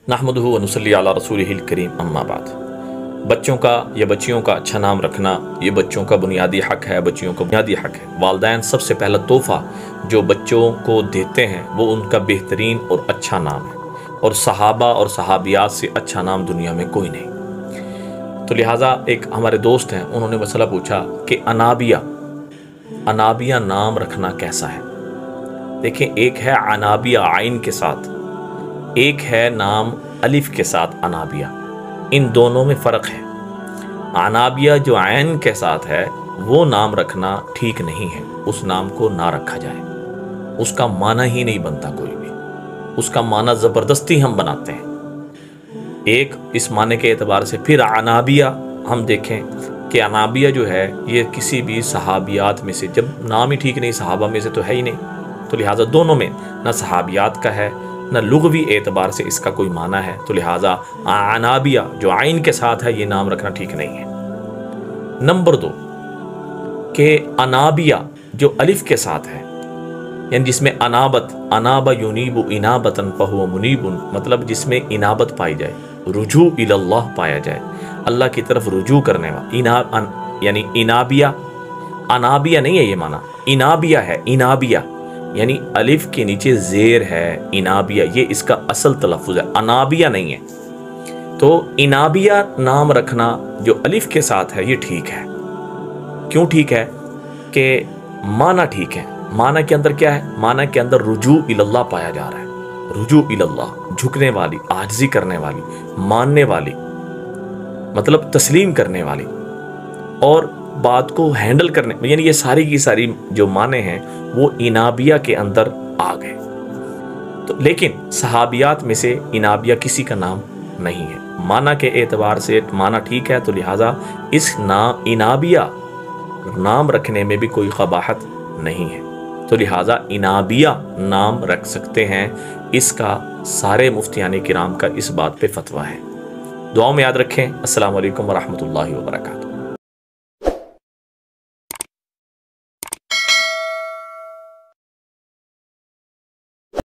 नहमदुहु व नुसल्ली अला रसूलिहिल करीम अम्मा बाद। बच्चों का या बच्चियों का अच्छा नाम रखना ये बच्चों का बुनियादी हक है, बच्चियों का बुनियादी हक है। वालिदैन सबसे पहला तोहफ़ा जो बच्चों को देते हैं वो उनका बेहतरीन और अच्छा नाम है, और सहाबा और सहाबियात से अच्छा नाम दुनिया में कोई नहीं। तो लिहाजा एक हमारे दोस्त हैं, उन्होंने मसला पूछा कि अनाबिया नाम रखना कैसा है। देखें, एक है अनाबिया आइन के साथ, एक है नाम अलिफ के साथ अनाबिया। इन दोनों में फ़र्क है। अनाबिया जो आइन के साथ है वो नाम रखना ठीक नहीं है, उस नाम को ना रखा जाए, उसका माना ही नहीं बनता कोई भी, उसका माना ज़बरदस्ती हम बनाते हैं। एक इस माने के एतबार से फिर अनाबिया हम देखें कि अनाबिया जो है ये किसी भी सहाबियात में से, जब नाम ही ठीक नहीं सहाबा में से तो है ही नहीं, तो लिहाजा दोनों में ना सहाबियात का है न लुग़वी एतबार से इसका कोई माना है, तो लिहाजा अनाबिया जो आइन के साथ है ये नाम रखना ठीक नहीं है। नंबर 2 कि अनाबिया जो अलिफ के साथ है, यानी जिसमें अनाबा युनीबु इनाबतन फहुव मुनीबुन, मतलब जिसमें इनाबत पाई जाए, रुजू इलल्लाह पाया जाए, अल्लाह की तरफ रुजू करने वाला, यानी इनाबिया, अनाबिया नहीं है ये माना, इनाबिया है। इनाबिया यानी अलिफ के नीचे ज़ेर है, इनाबिया ये इसका असल तलफ़ुज़ है, अनाबिया नहीं है। तो इनाबिया नाम रखना जो अलिफ के साथ है ये ठीक है। क्यों ठीक है? कि माना ठीक है। माना के अंदर क्या है? माना के अंदर रुजू इलल्लाह पाया जा रहा है, रुजू इलल्लाह, झुकने वाली, आजिज़ी करने वाली, मानने वाली, मतलब तस्लीम करने वाली और बात को हैंडल करने, यानी ये सारी की सारी जो माने हैं वो इनाबिया के अंदर आ गए। तो लेकिन सहाबियात में से इनाबिया किसी का नाम नहीं है। माना के एतबार से माना ठीक है, तो लिहाजा इस इनाबिया नाम रखने में भी कोई क़बाहत नहीं है, तो लिहाजा इनाबिया नाम रख सकते हैं। इसका सारे मुफ्तियान किराम का इस बात पे फतवा है। दुआ में याद रखें। अस्सलामु अलैकुम व रहमतुल्लाहि व बरकातुहू।